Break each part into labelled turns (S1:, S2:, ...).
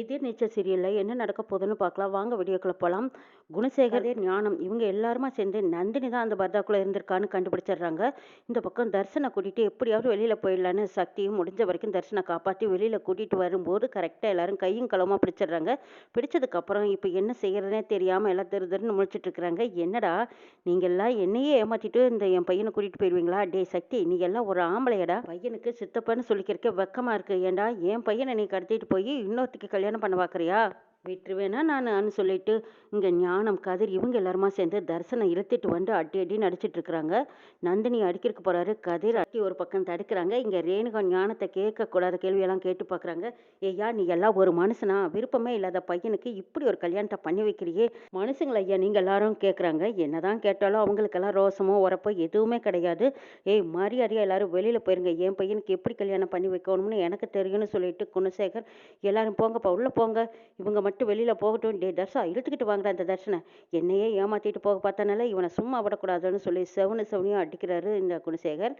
S1: எதிர்நீச்சல் சீரியல்ல என்ன நடக்க போகுதுன்னு பார்க்கலாம். வாங்க வீடியோக்குள்ள போலாம். குணசேகர், ஞானம் இவங்க எல்லாருமா சேர்ந்து நந்தினி தான் அந்த பர்தாக்குள்ள இருந்திருக்கான்னு கண்டுபிடிச்சிடுறாங்க. இந்த பக்கம் தர்ஷனை கூட்டிட்டு எப்படியாவது வெளியில போயிடலான்னு சக்தியும் முடிஞ்ச வரைக்கும் தர்ஷனை காப்பாற்றி வெளியில கூட்டிட்டு வரும்போது கரெக்டா எல்லாரும் கையும் களவுமா பிடிச்சிடுறாங்க. பிடிச்சதுக்கு அப்புறம் இப்போ என்ன செய்யறதுனே தெரியாம எல்லாம் திரு திருன்னு முழிச்சிட்டு இருக்கிறாங்க. என்னடா நீங்க எல்லாம் என்னையே ஏமாத்திட்டு இந்த என் பையனை கூட்டிட்டு போயிருவீங்களா? டேய் சக்தி, நீ எல்லாம் ஒரு ஆம்பளையடா, பையனுக்கு சித்தப்பன்னு சொல்லிக்கிறக்க வெக்கமா இருக்கு. ஏன்டா என் பையனை நீ கடத்திட்டு போய் இன்னொருத்திக்கு கல்யாணம் பண்ண பார்க்குறியா? விட்டுருவேனா நானு சொல்லிட்டு இங்கே ஞானம், கதிர் இவங்க எல்லாருமா சேர்ந்து தர்சனை இழுத்துட்டு வந்து அடி அடின்னு அடிச்சிட்டு இருக்கிறாங்க. நந்தினி அடிக்கிறதுக்கு போறாரு. கதிர் அடி ஒரு பக்கம் தடுக்கிறாங்க. இங்கே ரேணுகா ஞானத்தை கேட்கக்கூடாத கேள்வியெல்லாம் கேட்டு பார்க்குறாங்க. ஏய்யா, நீ எல்லாம் ஒரு மனுஷனா? விருப்பமே இல்லாத பையனுக்கு இப்படி ஒரு கல்யாணத்தை பண்ணி வைக்கிறியே, மனுஷங்கள ஐயா நீங்கள் எல்லாரும் கேட்குறாங்க. என்னதான் கேட்டாலும் அவங்களுக்கெல்லாம் ரோசமோ உரப்போ எதுவுமே கிடையாது. ஏய், மரியாதையாக எல்லாரும் வெளியில் போயிருங்க, என் பையனுக்கு எப்படி கல்யாணம் பண்ணி வைக்கணும்னு எனக்கு தெரியும்னு சொல்லிட்டு குணசேகர், எல்லாரும் போங்கப்பா உள்ளே போங்க, இவங்க மட்டும் வெளியில் போகட்டும். டே தர்ஷா, இழுத்துக்கிட்டு வாங்கடா அந்த தர்ஷனை, என்னையே ஏமாற்றிட்டு போக பார்த்தனால இவனை சும்மா விடக்கூடாதுன்னு சொல்லி செவனையும் அடிக்கிறாரு இந்த குணசேகர்.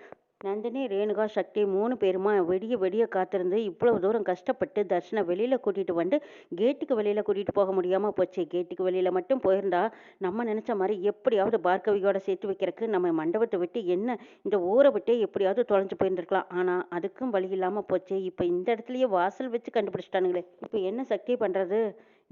S1: நந்தினி, ரேணுகா, சக்தி 3 பேருமா வெடிய வெடிய காத்திருந்து இவ்வளவு தூரம் கஷ்டப்பட்டு தர்ஷனை வெளியில் கூட்டிகிட்டு வந்து கேட்டுக்கு வெளியில் கூட்டிகிட்டு போக முடியாமல் போச்சு. கேட்டுக்கு வெளியில் மட்டும் போயிருந்தா நம்ம நினச்ச மாதிரி எப்படியாவது பார்கவியோட சேர்த்து வைக்கிறதுக்கு நம்ம மண்டபத்தை விட்டு என்ன இந்த ஊரை விட்டு எப்படியாவது தொலைஞ்சு போயிருந்துருக்கலாம். ஆனால் அதுக்கும் வழி இல்லாமல் போச்சு. இப்போ இந்த இடத்துலையே வாசல் வச்சு கண்டுபிடிச்சிட்டானுங்களே, இப்போ என்ன சக்தி பண்ணுறது?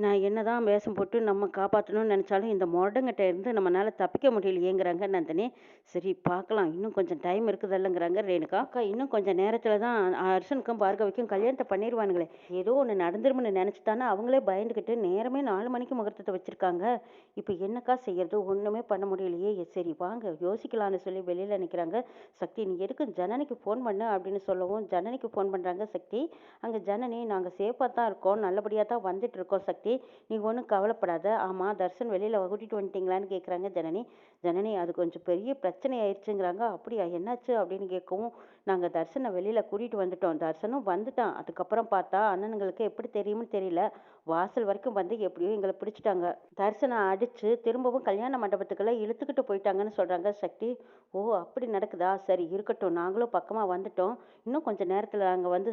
S1: நான் என்னதான் வேஷம் போட்டு நம்ம காப்பாற்றணும்னு நினச்சாலும் இந்த முரடங்கிட்ட இருந்து நம்மளால தப்பிக்க முடியலையேங்கிறாங்க நந்தினி. சரி பார்க்கலாம், இன்னும் கொஞ்சம் டைம் இருக்குதல்லங்கிறாங்க ரேணுகா. அக்கா, இன்னும் கொஞ்சம் நேரத்தில் தான் அர்ஷனுக்கும் பார்கவிக்கும் கல்யாணத்தை பண்ணிடுவானுங்களே, ஏதோ ஒன்று நடந்துரும்னு நினச்சி தானே அவங்களே பயந்துக்கிட்டு நேரமே 4 மணிக்கு முகூர்த்தத்தை வச்சுருக்காங்க. இப்போ என்னக்கா செய்யறது? ஒன்றுமே பண்ண முடியலையே. சரி வாங்க யோசிக்கலான்னு சொல்லி வெளியில் நிற்கிறாங்க. சக்தி, நீ எதுக்கு ஜனனிக்கு ஃபோன் பண்ண அப்படின்னு சொல்லவும் ஜனனிக்கு ஃபோன் பண்ணுறாங்க சக்தி. அங்கே ஜனனி, நாங்கள் சேஃபாக தான் இருக்கோம், நல்லபடியாக தான் வந்துட்டு இருக்கோம் சக்தி, நீ ஒன்றும் கவலைப்படாத. ஆமாம், தர்ஷன் வெளியில் கூட்டிகிட்டு வந்துட்டீங்களான்னு கேட்குறாங்க ஜனனி. ஜனனி, அது கொஞ்சம் பெரிய பிரச்சனை ஆயிடுச்சுங்கிறாங்க. அப்படியா, என்னாச்சு அப்படின்னு கேட்கவும், நாங்கள் தர்ஷனை வெளியில் கூட்டிகிட்டு வந்துட்டோம், தர்ஷனும் வந்துட்டான். அதுக்கப்புறம் பார்த்தா அண்ணனுங்களுக்கு எப்படி தெரியும்னு தெரியல, வாசல் வரைக்கும் வந்து எப்படியோ எங்களை பிடிச்சிட்டாங்க, தர்ஷனை அடித்து திரும்பவும் கல்யாண மண்டபத்துக்கெல்லாம் இழுத்துக்கிட்டு போயிட்டாங்கன்னு சொல்கிறாங்க சக்தி. ஓ, அப்படி நடக்குதா? சரி இருக்கட்டும், நாங்களும் பக்கமாக வந்துட்டோம், இன்னும் கொஞ்சம் நேரத்தில் நாங்கள் வந்து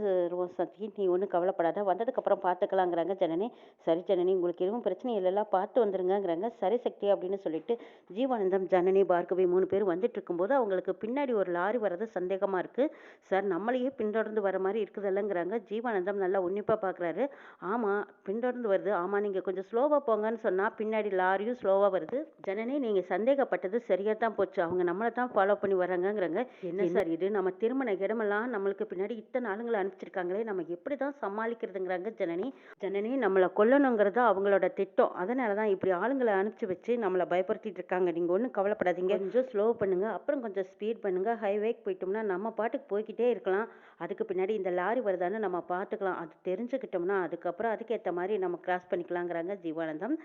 S1: சக்தி, நீ ஒன்றும் கவலைப்படாத, வந்ததுக்கப்புறம் பார்த்துக்கலாங்கிறாங்க ஜனனி. சரி ஜனனி, உங்களுக்கு எதுவும் பிரச்சனை இல்லைல்ல, பார்த்து வந்துருங்கங்கிறாங்க. சரி சக்தி அப்படின்னு சொல்லிட்டு ஜீவானந்தம், ஜனனி, பார்கவி 3 பேர் வந்துட்டு இருக்கும்போது அவங்களுக்கு பின்னாடி ஒரு லாரி வர்றது சந்தேகமாக இருக்குது. சார், நம்மளையே பின்தொடர்ந்து வர மாதிரி இருக்குதல்லங்கிறாங்க. ஜீவானந்தம் நல்லா உன்னிப்பாக பார்க்குறாரு. ஆமாம், பின்தொடர்ந்து வருது. ஆமாம், நீங்கள் கொஞ்சம் ஸ்லோவாக போங்கன்னு சொன்னால் பின்னாடி லாரியும் ஸ்லோவாக வருது. ஜனனி, நீங்கள் சந்தேகப்பட்டது சரியாக தான் போச்சு, அவங்க நம்மளை தான் ஃபாலோ பண்ணி வராங்கங்கிறாங்க. என்ன சார் இது, நம்ம திருமண இடமெல்லாம் நம்மளுக்கு பின்னாடி இத்தனை ஆளுங்களை அனுப்பிச்சிருக்காங்களே, நம்ம எப்படி தான் சமாளிக்கிறதுங்கிறாங்க ஜனனி. ஜனனி, நம்மளை கொல்லணுங்கிறது அவங்களோட திட்டம், அதனால தான் இப்படி ஆளுங்களை அனுப்பிச்சி வச்சு நம்மளை பயப்படுத்திட்டு இருக்காங்க. நீங்கள் ஒன்றும் கவலைப்படாதீங்க, கொஞ்சம் ஸ்லோ பண்ணுங்கள், அப்புறம் கொஞ்சம் ஸ்பீட் பண்ணுங்கள், ஹைவேக்கு போயிட்டோம்னா நம்ம பாட்டுக்கு போய்கிட்டே இருக்கலாம், அதுக்கு பின்னாடி இந்த லாரி வருதான்னு நம்ம பார்த்துக்கலாம், அது தெரிஞ்சுக்கிட்டோம்னா அதுக்கப்புறம் அதுக்கேற்ற மாதிரி நம்ம கிராஸ் பண்ணிக்கலாங்கிறாங்க ஜீவானந்தம்.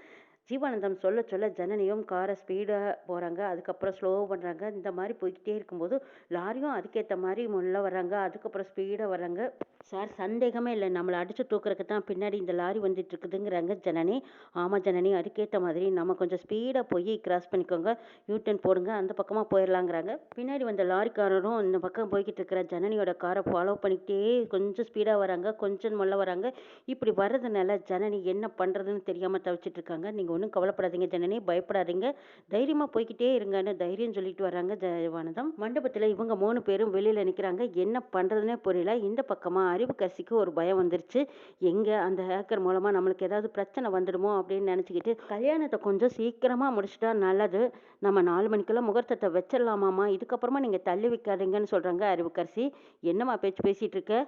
S1: ஜீவானந்தம் சொல்ல சொல்ல ஜனனியும் காரை ஸ்பீடாக போகிறாங்க, அதுக்கப்புறம் ஸ்லோ பண்ணுறாங்க. இந்த மாதிரி போய்கிட்டே இருக்கும்போது லாரியும் அதுக்கேற்ற மாதிரி முள்ள வர்றாங்க, அதுக்கப்புறம் ஸ்பீடாக வர்றாங்க. சார், சந்தேகமே இல்லை, நம்மளை அடித்து தூக்குறதுக்கு தான் பின்னாடி இந்த லாரி வந்துட்டு இருக்குதுங்கிறாங்க ஜனனி. ஆமாம் ஜனனி, அதுக்கேற்ற மாதிரி நம்ம கொஞ்சம் ஸ்பீடாக போய் கிராஸ் பண்ணிக்கோங்க, யூட்டன் போடுங்க, அந்த பக்கமாக போயிடலாங்கிறாங்க. பின்னாடி வந்த லாரிக்காரரும் இந்த பக்கம் போய்கிட்டு இருக்கிற ஜனனியோட காரை ஃபாலோ பண்ணிக்கிட்டே கொஞ்சம் ஸ்பீடாக வராங்க, கொஞ்சம் முள்ள வராங்க. இப்படி வர்றதுனால ஜனனி என்ன பண்ணுறதுன்னு தெரியாமல் தவிச்சிட்டு இருக்காங்க. நீங்கள் ஒன்றும் கவலைப்படாதீங்க ஜனனி, பயப்படாதீங்க, தைரியமாக போய்கிட்டே இருங்கன்னு தைரியம் சொல்லிட்டு வராங்க ஜெயவானதம். மண்டபத்தில் இவங்க 3 பேரும் வெளியில் நிற்கிறாங்க. என்ன பண்ணுறதுனே புரியல. இந்த பக்கமாக அறிவுக்கரசிக்கு ஒரு பயம் வந்துருச்சு. எங்கே அந்த ஹேக்கர் மூலமாக நம்மளுக்கு ஏதாவது பிரச்சனை வந்துடுமோ அப்படின்னு நினச்சிக்கிட்டு, கல்யாணத்தை கொஞ்சம் சீக்கிரமாக முடிச்சிட்டா நல்லது, நம்ம 4 மணிக்கெல்லாம் முகூர்த்தத்தை வச்சிடலாமாம்மா, இதுக்கப்புறமா நீங்கள் தள்ளி வைக்காதீங்கன்னு சொல்கிறாங்க அறிவுக்கரசி. என்னம்மா பேச்சு பேசிகிட்டு இருக்க?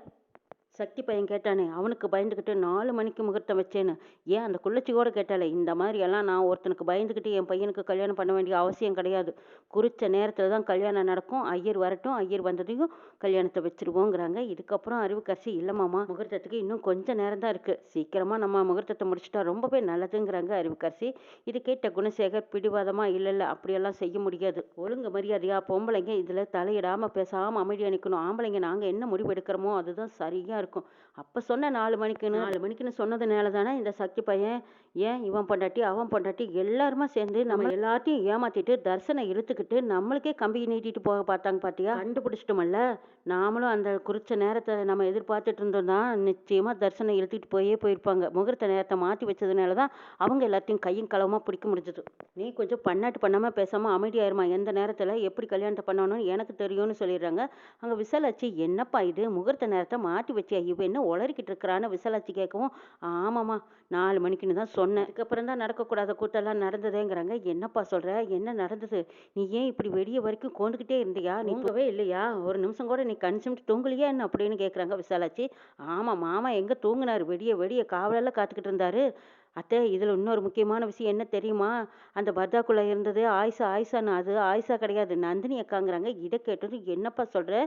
S1: சக்தி பையன் கேட்டானே, அவனுக்கு பயந்துக்கிட்டு 4 மணிக்கு முகூர்த்தம் வச்சேன்னு. ஏன் அந்த குள்ளச்சியோட கேட்டாலே, இந்த மாதிரியெல்லாம் நான் ஒருத்தனுக்கு பயந்துக்கிட்டு என் பையனுக்கு கல்யாணம் பண்ண வேண்டிய அவசியம் கிடையாது, குறித்த நேரத்தில் தான் கல்யாணம் நடக்கும், ஐயர் வரட்டும், ஐயர் வந்ததையும் கல்யாணத்தை வச்சிருவோங்கிறாங்க. இதுக்கப்புறம் அறிவுக்கரசி, இல்லைம்மாமா, முகூர்த்தத்துக்கு இன்னும் கொஞ்சம் நேரம் தான் இருக்குது, சீக்கிரமாக நம்ம முகூர்த்தத்தை முடிச்சிட்டா ரொம்பவே நல்லதுங்கிறாங்க அறிவுக்கரசி. இது கேட்ட குணசேகர் பிடிவாதமாக, இல்லை இல்லை அப்படியெல்லாம் செய்ய முடியாது, ஒழுங்கு மரியாதையா பொம்பளைங்க இதில் தலையிடாமல் பேசாமல் அமைதியாக நிற்கணும், ஆம்பளைங்க நாங்கள் என்ன முடிவு எடுக்கிறோமோ அதுதான் சரியாக இருக்கும், அப்போ சொன்ன 4 மணிக்குன்னு சொன்னதுனால தானே இந்த சக்தி பையன் ஏன் இவன் பொண்டாட்டி அவன் பொண்டாட்டி எல்லாருமா சேர்ந்து நம்ம எல்லாத்தையும் ஏமாத்திட்டு தர்சனை இழுத்துக்கிட்டு நம்மளுக்கே கம்பி நீட்டிட்டு போக பார்த்தாங்க பாத்தியா? கண்டுபிடிச்சிட்டோமல்ல. நாமளும் அந்த குறிச்ச நேரத்தை நம்ம எதிர்பார்த்துட்டு இருந்தோம் தான் நிச்சயமா தர்சனை இழுத்துட்டு போயிருப்பாங்க. முகூர்த்த நேரத்தை மாற்றி வச்சதுனால தான் அவங்க எல்லாத்தையும் கையும் களவுமா பிடிக்க முடிஞ்சது. நீ கொஞ்சம் பண்ணாட்டு பண்ணாமல் பேசாமல் அமைதியாயிருமா. எந்த நேரத்தில் எப்படி கல்யாணத்தை பண்ணணும்னு எனக்கு தெரியும்னு சொல்லிடுறாங்க. அங்கே விசாலாட்சி என்னப்பா இது முகூர்த்த நேரத்தை மாற்றி வச்சியா இவ என்ன உளறிக்கிட்டு இருக்கிறான்னு விசாலாட்சி கேட்கவும் ஆமாம்மா 4 மணிக்குன்னு தான் சொன்னேன். அதுக்கப்புறம் தான் நடக்கக்கூடாத கூட்டெல்லாம் நடந்ததேங்கிறாங்க. என்னப்பா சொல்கிற என்ன நடந்தது? நீ ஏன் இப்படி வெடிய வரைக்கும் கோந்துக்கிட்டே இருந்தியா? நீ தூங்கவே இல்லையா? ஒரு நிமிஷம் கூட நீ கண் சிமிட்டு தூங்கலையா என்ன அப்படின்னு கேட்குறாங்க விசாலாட்சி. ஆமாம் மாமா எங்கே தூங்குனாரு? வெடிய காவலெல்லாம் காத்துக்கிட்டு இருந்தாரு. அத்தை இதில் இன்னொரு முக்கியமான விஷயம் என்ன தெரியுமா? அந்த பர்தாக்குள்ளே இருந்தது ஆயிஷான்னு. அது ஆயிஷா கிடையாது நந்தினி அக்காங்கிறாங்க. இதை கேட்டது என்னப்பா சொல்கிற?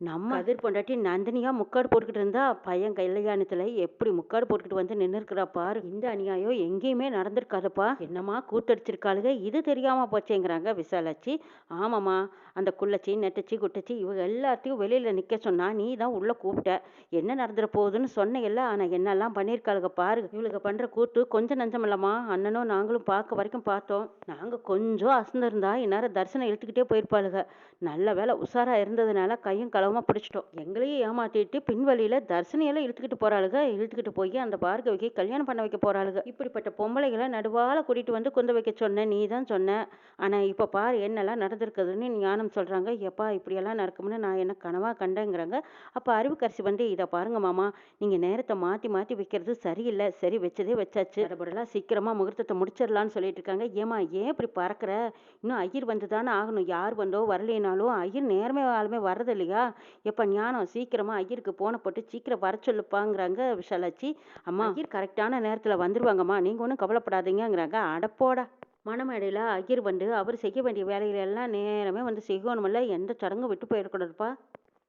S1: நம்ம கதிர் பொண்டாட்டி நந்தினியா முக்காடு போட்டுக்கிட்டு இருந்தா பையன் கல்யாணத்துல எப்படி முக்காடு போட்டுக்கிட்டு வந்து நின்று இருக்கிறா பாரு. இந்த அநியாயம் எங்கேயுமே நடந்திருக்காதப்பா. என்னம்மா கூட்டடிச்சிருக்காளுக இது தெரியாம போச்சேங்கிறாங்க விசாலாட்சி. ஆமாம்மா அந்த குள்ளச்சி நெட்டச்சி குட்டச்சி இவங்க எல்லாத்தையும் வெளியில நிக்க சொன்னா நீ தான் உள்ள கூப்பிட்ட. என்ன நடந்துட போகுதுன்னு சொன்னையில்ல. ஆனா என்னெல்லாம் பண்ணியிருக்காளுக பாரு. இவளுக்கு பண்ற கூத்து கொஞ்சம் நஞ்சம் இல்லம்மா. அண்ணனும் நாங்களும் பார்க்க வரைக்கும் பார்த்தோம். நாங்க கொஞ்சம் அசந்திருந்தா இந்நேரம் தரிசனம் இழுத்துக்கிட்டே போயிருப்பாளுக. நல்ல வேலை உஷாரா இருந்ததுனால கையும் களவுமா பிடிச்சிட்டோம். எங்களையும் ஏமாத்திட்டு பின்வழியில தர்சனியெல்லாம் இழுத்துக்கிட்டு போய் அந்த பார்கவிக்கு கல்யாணம் பண்ண வைக்க போறாளுக. இப்படிப்பட்ட பொம்பளைகளை நடுவால கூட்டிட்டு வந்து குந்த வைக்க சொன்ன நீ தான் சொன்ன. ஆனா இப்ப பாரு என்னெல்லாம் நடந்திருக்குதுன்னு ஞானம் சொல்றாங்க. எப்பா இப்படியெல்லாம் நடக்கும்னு நான் என்ன கனவா கண்டேங்கிறாங்க. அப்ப அறிவுக்கரசி வந்து இதை பாருங்க மாமா நீங்க நேரத்தை மாத்தி மாத்தி வைக்கிறது சரியில்லை. சரி வச்சதே வச்சாச்சு. அதெல்லாம் சீக்கிரமா முகூர்த்தத்தை முடிச்சிடலான்னு சொல்லிட்டு இருக்காங்க. ஏமா ஏன் இப்படி பறக்கிற? இன்னும் ஐயர் வந்து தானே ஆகணும். யார் வந்தோ வரலைனாலும் ஐயர் நேரமே ஆளுமே வர்றது இல்லையா? எப்ப ஞானம் சீக்கிரமா ஐயருக்கு போன போட்டு சீக்கிரம் வர சொல்லுப்பாங்கிறாங்க விஷாலாட்சி. அம்மா ஐயர் கரெக்டான நேரத்துல வந்துருவாங்கம்மா நீங்க ஒன்றும் கவலைப்படாதீங்கிறாங்க. அடப்போடா மணமேடையில் ஐயர் வந்து அவர் செய்ய வேண்டிய வேலைகள் எல்லாம் நேரமே வந்து செய்யணுமில்ல. எந்த சடங்கும் விட்டு போயிடக்கூடாதுப்பா.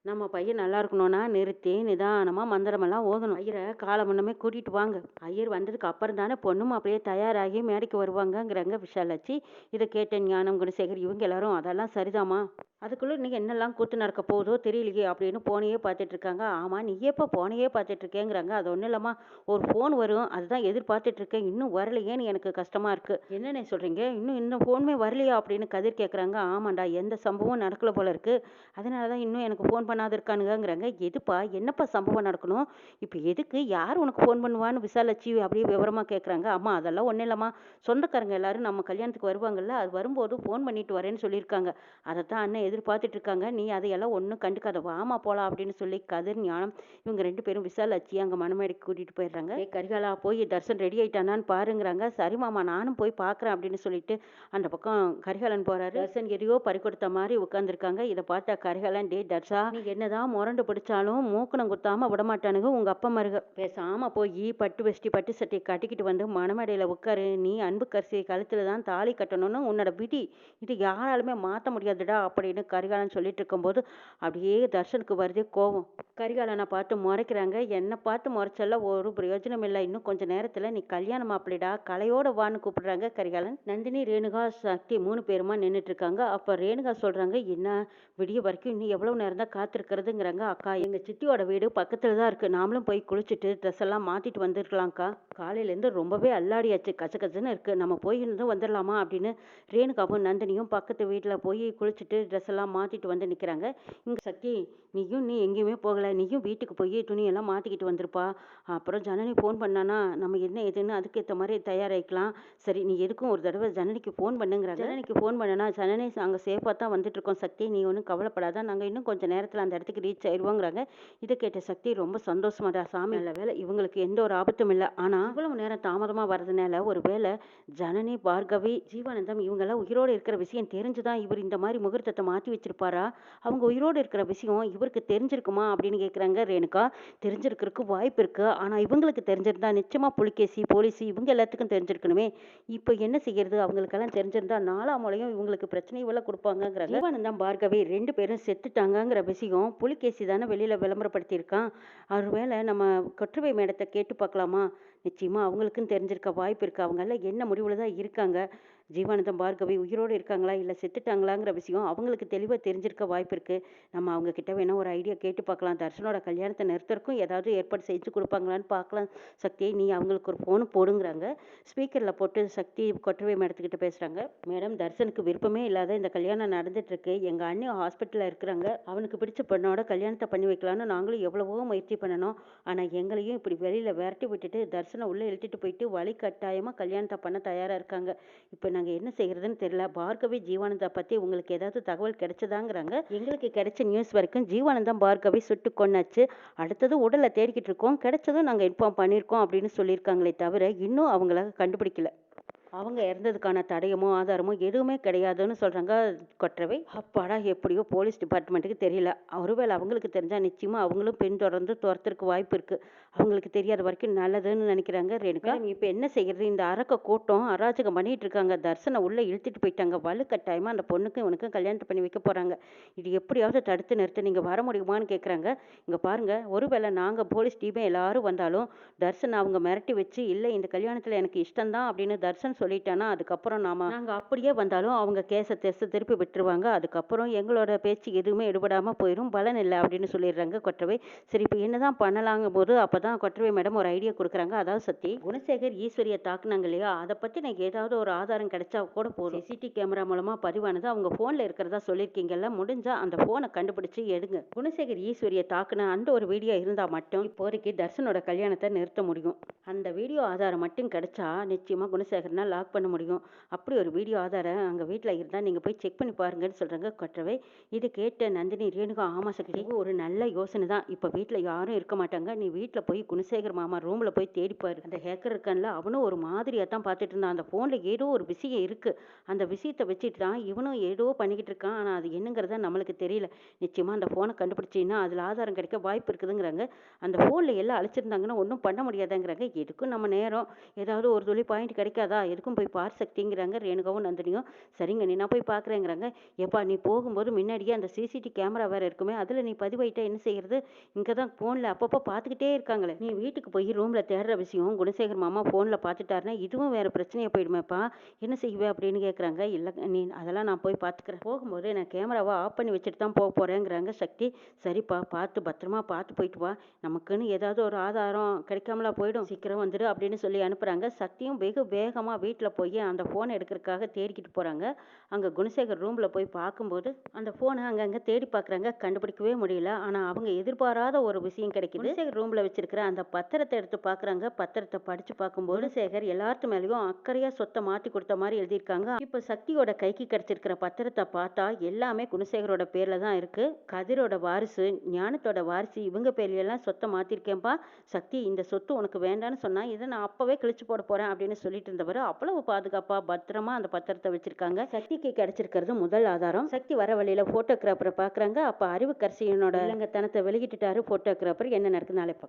S1: நம்ம பையன் நல்லா இருக்கணும்னா நிறுத்தி நிதானமாக மந்திரமெல்லாம் ஓதணும். ஐயரை காலை முன்னமே கூட்டிகிட்டு வாங்க. ஐயர் வந்ததுக்கு அப்புறம் தானே பொண்ணும் அப்படியே தயாராகி மேடைக்கு வருவாங்கங்கிறாங்க விஷாலாட்சி. இதை கேட்ட ஞானம் குணசேகர் இவங்க எல்லாரும் அதெல்லாம் சரிதாம்மா. அதுக்குள்ளே இன்னைக்கு என்னெல்லாம் கூத்து நடக்க போகுதோ தெரியலையே அப்படின்னு போனையே பார்த்துட்டு இருக்காங்க. ஆமாம் நீ எப்போ போனையே பார்த்துட்டு இருக்கேங்கிறாங்க. அது ஒன்றும் இல்லைம்மா ஒரு ஃபோன் வரும் அதுதான் எதிர்பார்த்துட்டு இருக்கேன். இன்னும் வரலையேன்னு எனக்கு கஷ்டமாக இருக்குது. என்னென்ன சொல்கிறீங்க? இன்னும் ஃபோனுமே வரலையா அப்படின்னு கதிர் கேட்குறாங்க. ஆமாண்டா எந்த சம்பவம் நடக்கல போல இருக்குது. அதனால தான் இன்னும் எனக்கு ஃபோன் பண்ணாத இருக்கானுங்கிறாங்க. எதுப்பா என்னப்பா சம்பவம் நடக்கணும்? இப்போ எதுக்கு யார் உனக்கு ஃபோன் பண்ணுவான்னு விசாலாட்சி அப்படியே விவரமாக கேட்குறாங்க. அம்மா அதெல்லாம் ஒன்றும் இல்லைம்மா சொந்தக்காரங்க எல்லாரும் நம்ம கல்யாணத்துக்கு வருவாங்கல்ல அது வரும்போது ஃபோன் பண்ணிட்டு வரேன்னு சொல்லியிருக்காங்க. அதைத்தான் அண்ணன் எதிர்பார்த்துட்டு இருக்காங்க. நீ அதையெல்லாம் ஒன்றும் கண்டுக்காத வாமா போலாம் அப்படின்னு சொல்லி கதிர் ஞானம் இவங்க 2 பேரும் விசாலாட்சி அங்கே மணமேடைக்கு கூட்டிட்டு போயிடுறாங்க. கரிகாலா போய் தர்சன் ரெடி ஆயிட்டானான்னு பாருங்கிறாங்க. சரி மாமா நானும் போய் பார்க்குறேன் அப்படின்னு சொல்லிட்டு அந்த பக்கம் கரிகாலன் போறாரு. தர்சன் எதையோ பறி கொடுத்த மாதிரி உட்காந்துருக்காங்க. இதை பார்த்தா கரிகாலன் டே தர்சா நீ என்னதான் முரண்டு பிடிச்சாலும் மூக்கணம் குத்தாம விடமாட்டானுங்க உங்க அப்பா மருக. பேசாம போய் பட்டு வெஷ்டி பட்டு சட்டையை கட்டிக்கிட்டு வந்து மணமேடையில உட்காரு. நீ அன்பு கரிசி கழுத்துல தான் தாலி கட்டணும்னு உன்னோட விதி. இது யாராலுமே மாற்ற முடியாதுடா அப்படின்னு கரிகாலன் சொல்லிட்டு இருக்கும்போது அப்படியே தர்ஷனுக்கு வருதே கோவம். கரிகாலனை பார்த்து முறைக்கிறாங்க. என்னை பார்த்து முறைச்சல்ல ஒரு பிரயோஜனம் இல்லை. இன்னும் கொஞ்ச நேரத்தில் நீ கல்யாணம் மாப்பிள்ளைடா கலையோட வான்னு கூப்பிடுறாங்க கரிகாலன். நந்தினி ரேணுகா சக்தி 3 பேருமா நின்றுட்டு இருக்காங்க. அப்போ ரேணுகா சொல்றாங்க என்ன விடிய வரைக்கும் இன்னும் எவ்வளவு நேரம் தான் காத்திருக்கிறதுங்கிறாங்க. அக்கா எங்க சித்தியோட வீடு பக்கத்துல தான் இருக்கு. நாமளும் போய் குளிச்சுட்டு ட்ரெஸ் எல்லாம் மாத்திட்டு வந்துருக்கலாம்க்கா. காலையிலேருந்து ரொம்பவே அல்லாடியாச்சு கச்சன்னு இருக்கு. நம்ம போய் இருந்து வந்துடலாமா அப்படின்னு ரேணுகாவும் நந்தினியும் பக்கத்து வீட்டில் போய் குளிச்சுட்டு ட்ரெஸ் எல்லாம் மாற்றிட்டு வந்து நிற்கிறாங்க. இங்கே சக்தி நீ எங்கேயுமே போகலை. நீயும் வீட்டுக்கு போய் துணியெல்லாம் மாற்றிக்கிட்டு வந்திருப்பா. அப்புறம் ஜனனி ஃபோன் பண்ணானா நம்ம என்ன ஏதுன்னு அதுக்கேற்ற மாதிரி தயாராகிக்கலாம். சரி நீ எதுக்கும் ஒரு தடவை ஜனனிக்கு ஃபோன் பண்ணுங்கிறாங்க. ஜனனிக்கு ஃபோன் பண்ணனா ஜனனி அங்கே சேஃபாக தான் வந்துட்டுருக்கோம் சக்தி நீ ஒன்றும் கவலைப்படாத. நாங்கள் இன்னும் கொஞ்சம் நேரத்தில் அந்த இடத்துக்கு ரீச் ஆயிடுவோங்கிறாங்க. இதை கேட்ட சக்தி ரொம்ப சந்தோஷமாடா சாமி நல்ல வேலை இவங்களுக்கு எந்த ஒரு ஆபத்தும் இல்லை. ஆனால் இவ்வளவு நேரம் தாமதமாக வர்றதுனால ஒரு வேளை ஜனனி பார்கவி ஜீவானந்தம் இவங்கெல்லாம் உயிரோடு இருக்கிற விஷயம் தெரிஞ்சுதான் இவர் இந்த மாதிரி முகூர்த்தத்தை மாற்றி வச்சிருப்பாரா? அவங்க உயிரோடு இருக்கிற விஷயம் இவருக்கு தெரிஞ்சிருக்குமா அப்படின்னு கேட்குறாங்க ரேணுகா. தெரிஞ்சிருக்கிறதுக்கு வாய்ப்பு இருக்கு. ஆனால் இவங்களுக்கு தெரிஞ்சிருந்தா நிச்சயமா புலிகேசி போலீஸ் இவங்க எல்லாத்துக்கும் தெரிஞ்சிருக்கணுமே. இப்போ என்ன செய்யறது? அவங்களுக்கெல்லாம் தெரிஞ்சிருந்தா 4ஆம் முறையும் இவங்களுக்கு பிரச்சனை இவ்வளோ கொடுப்பாங்கிறாங்க. ஜீவானந்தம் பார்கவி 2 பேரும் செத்துட்டாங்கிற விஷயம் புலிகேசி தானே வெளியில விளம்பரப்படுத்தியிருக்கான். ஒருவேளை நம்ம கொற்றவை மேடத்தை கேட்டு பார்க்கலாமா? நிச்சயமா அவங்களுக்கும் தெரிஞ்சிருக்க வாய்ப்பு இருக்கு. அவங்க எல்லாம் என்ன முடிவுல தான் இருக்காங்க. ஜீவானந்தம், பார்கவி உயிரோடு இருக்காங்களா இல்லை செத்துட்டாங்களாங்கிற விஷயம் அவங்களுக்கு தெளிவாக தெரிஞ்சிருக்க வாய்ப்பு இருக்குது. நம்ம அவங்க கிட்ட வேணா ஒரு ஐடியா கேட்டு பார்க்கலாம். தர்ஷனோட கல்யாணத்தை நிறுத்தறக்கும் ஏதாவது ஏற்பாடு செஞ்சு கொடுப்பாங்களான்னு பார்க்கலாம். சக்தி, நீ அவங்களுக்கு ஒரு ஃபோனு போடுங்கிறாங்க. ஸ்பீக்கரில் போட்டு சக்தி கொற்றவை மேடத்துக்கிட்ட பேசுகிறாங்க. மேடம், தர்ஷனுக்கு விருப்பமே இல்லாத இந்த கல்யாணம் நடந்துட்டு இருக்கு. எங்கள் அண்ணி ஹாஸ்பிட்டலில் இருக்கிறாங்க. அவனுக்கு பிடிச்ச பொண்ணோட கல்யாணத்தை பண்ணி வைக்கலான்னு நாங்களும் எவ்வளவோ முயற்சி பண்ணணும். ஆனால் எங்களையும் இப்படி வெளியில் விரட்டி விட்டுட்டு தர்ஷனை உள்ளே இழுத்துட்டு போயிட்டு வழி கட்டாயமாக கல்யாணத்தை பண்ண தயாராக இருக்காங்க. இப்போ நாங்கள் என்ன செய்கிறதுன்னு தெரியல. பார்கவி ஜீவானந்தா பற்றி உங்களுக்கு ஏதாவது தகவல் கிடைச்சதாங்கிறாங்க. எங்களுக்கு கிடைச்ச நியூஸ் வரைக்கும் ஜீவானந்தம் பார்கவி சுட்டு கொன்னாச்சு. அடுத்தது உடலை தேடிக்கிட்டு இருக்கோம். கிடைச்சதும் நாங்கள் இன்ஃபார்ம் பண்ணியிருக்கோம் அப்படின்னு சொல்லியிருக்காங்களே தவிர இன்னும் அவங்கள கண்டுபிடிக்கல. அவங்க இறந்ததுக்கான தடயமோ ஆதாரமோ எதுவுமே கிடையாதுன்னு சொல்கிறாங்க கொற்றவை. அப்பாடா, எப்படியோ போலீஸ் டிபார்ட்மெண்ட்டுக்கு தெரியல. ஒருவேளை அவங்களுக்கு தெரிஞ்சால் நிச்சயமாக அவங்களும் பின்தொடர்ந்து துரத்துறதுக்கு வாய்ப்பு இருக்குது. அவங்களுக்கு தெரியாத வரைக்கும் நல்லதுன்னு நினைக்கிறாங்க ரேணுகா. இப்போ என்ன செய்கிறது? இந்த அரக்க கூட்டம் அராஜகம் பண்ணிட்டு இருக்காங்க. தர்சனை உள்ளே இழுத்துட்டு போயிட்டாங்க. வலுக்கட்டாயமாக அந்த பொண்ணுக்கும் இவனுக்கும் கல்யாணத்தை பண்ணி வைக்க போகிறாங்க. இது எப்படியாவது தடுத்து நிறுத்த நீங்கள் வர முடியுமான்னு கேட்குறாங்க. இங்கே பாருங்கள், ஒருவேளை நாங்கள் போலீஸ் டீமே எல்லாரும் வந்தாலும் தர்சன் அவங்க மிரட்டி வச்சு இல்லை இந்த கல்யாணத்தில் எனக்கு இஷ்டம்தான் அப்படின்னு தர்சன் சொல்லிட்டானா அதுக்கப்புறம் நாங்கள் அப்படியே வந்தாலும் அவங்க கேஸை திருப்பி விட்டுருவாங்க. அதுக்கப்புறம் எங்களோட பேச்சு எதுவுமே எடுபடாமல் போயிடும், பலன் இல்லை அப்படின்னு சொல்லிடுறாங்க கொற்றவை. சரி, இப்போ என்னதான் பண்ணலாங்கும் போது அப்போ தான் கொற்றவை மேடம் ஒரு ஐடியா கொடுக்குறாங்க. அதாவது சக்தி, குணசேகர் ஈஸ்வரியை தாக்குனாங்க இல்லையா, அதை பற்றி எனக்கு ஏதாவது ஒரு ஆதாரம் கிடைச்சா கூட போதும். சிசிடிவி கேமரா மூலமாக பதிவானது அவங்க ஃபோனில் இருக்கிறதா சொல்லியிருக்கீங்கல்ல, முடிஞ்சால் அந்த ஃபோனை கண்டுபிடிச்சி எடுங்க. குணசேகர் ஈஸ்வரியை தாக்குன அந்த ஒரு வீடியோ இருந்தால் மட்டும் இப்போதைக்கு தர்சனோட கல்யாணத்தை நிறுத்த முடியும். அந்த வீடியோ ஆதாரம் மட்டும் கிடைச்சா நிச்சயமாக குணசேகரனால் லாக் பண்ண முடியும். அப்படி ஒரு வீடியோ ஆதாரம் அங்கே வீட்டில் இருந்தால் நீங்கள் போய் செக் பண்ணி பாருங்கன்னு சொல்கிறாங்க கொற்றவை. இது கேட்ட நந்தினி ரேணுகா, ஆமாம் சக்தி, ஒரு நல்ல யோசனை தான். இப்போ வீட்டில் யாரும் இருக்க மாட்டாங்க. நீ வீட்டில் போய் குணசேகர் மாமா ரூமில் போய் தேடிப்பாரு. அந்த ஹேக்கர் இருக்கான்ல, அவனும் ஒரு மாதிரியாக தான் பார்த்துட்டு இருந்தான். அந்த ஃபோனில் ஏதோ ஒரு விஷயம் இருக்குது. அந்த விஷயத்தை வச்சுட்டு தான் இவனும் ஏதோ பண்ணிக்கிட்டு இருக்கான். ஆனால் அது என்னங்கிறத நம்மளுக்கு தெரியல. நிச்சயமாக அந்த ஃபோனை கண்டுபிடிச்சின்னா அதில் ஆதாரம் கிடைக்க வாய்ப்பு இருக்குதுங்கிறாங்க. அந்த ஃபோனில் எல்லாம் அழைச்சிருந்தாங்கன்னா ஒன்றும் பண்ண முடியாதாங்கிறாங்க. எதுக்கும் நம்ம நேரம் ஏதாவது ஒரு துளி பாயிண்ட் கிடைக்காதா, எதுக்கும் போய் பார் சக்திங்கிறாங்க ரேணுகாவும் நந்தினியும். சரிங்க, நீ நான் போய் பார்க்குறேங்கிறாங்க. ஏப்பா, நீ போகும்போது முன்னாடியே அந்த சிசிடிவி கேமரா வேறு இருக்குமே, அதில் நீ பதிவாயிட்டா என்ன செய்கிறது? இங்கே தான் ஃபோனில் அப்பப்போ பார்த்துக்கிட்டே இருக்காங்களே. நீ வீட்டுக்கு போய் ரூமில் தேடுற விஷயம் குணசேகர் மாமா ஃபோனில் பார்த்துட்டாருன்னா இதுவும் வேறு பிரச்சனையாக போயிடுமேப்பா, என்ன செய்வேன் அப்படின்னு கேட்குறாங்க. இல்லை, நீ அதெல்லாம் நான் போய் பார்த்துக்கிறேன். போகும்போது நான் கேமராவை ஆஃப் பண்ணி வச்சுட்டு தான் போக போகிறேங்கிறாங்க சக்தி. சரிப்பா, பார்த்து பத்திரமா பார்த்து போயிட்டு வா. நமக்குன்னு ஏதாவது ஒரு ஆதாரம் கிடைக்காமலா போயிடும், சீக்கிரம் வந்துடு அப்படின்னு சொல்லி அனுப்புகிறாங்க. சக்தியும் வெகு வேகமாக வீட்டில் போய் அந்த ஃபோனை எடுக்கிறதுக்காக தேடிக்கிட்டு போகிறாங்க. அங்கே குணசேகர் ரூமில் போய் பார்க்கும்போது அந்த ஃபோனை அங்கங்கே தேடி பார்க்குறாங்க. கண்டுபிடிக்கவே முடியல. ஆனால் அவங்க எதிர்பாராத ஒரு விஷயம் கிடைக்குது. குணசேகர் ரூமில் வச்சிருக்கிற அந்த பத்திரத்தை எடுத்து பார்க்குறாங்க. பத்திரத்தை படித்து பார்க்கும்போது குணசேகர் எல்லாத்து மேலேயும் அக்கறையாக சொத்தை மாற்றி கொடுத்த மாதிரி எழுதியிருக்காங்க. இப்போ சக்தியோட கைக்கு கிடைச்சிருக்கிற பத்திரத்தை பார்த்தா எல்லாமே குணசேகரோட பேரில் தான் இருக்குது. கதிரோட வாரிசு, ஞானத்தோட வாரிசு, இவங்க பேர்லையெல்லாம் சொத்தை மாற்றிருக்கேன்ப்பா. சக்தி, இந்த சொத்து உனக்கு வேண்டான்னு சொன்னால் இதை நான் அப்போவே கிழிச்சு போட போகிறேன் அப்படின்னு சொல்லிட்டு இருந்தவர் அவ்வளவு பாதுகாப்பாக பத்திரமா அந்த பத்திரத்தை வச்சிருக்காங்க. சக்திக்கு கிடைச்சிருக்கிறது முதல் ஆதாரம். சக்தி வர வழியில் ஃபோட்டோகிராஃபரை பார்க்குறாங்க. அப்போ அறிவுக்கரசியனோட இல்லங்கத்தனத்தை வெளியிட்டுட்டாரு ஃபோட்டோகிராஃபர். என்ன நடக்குது நாளை பார்க்கலாம்.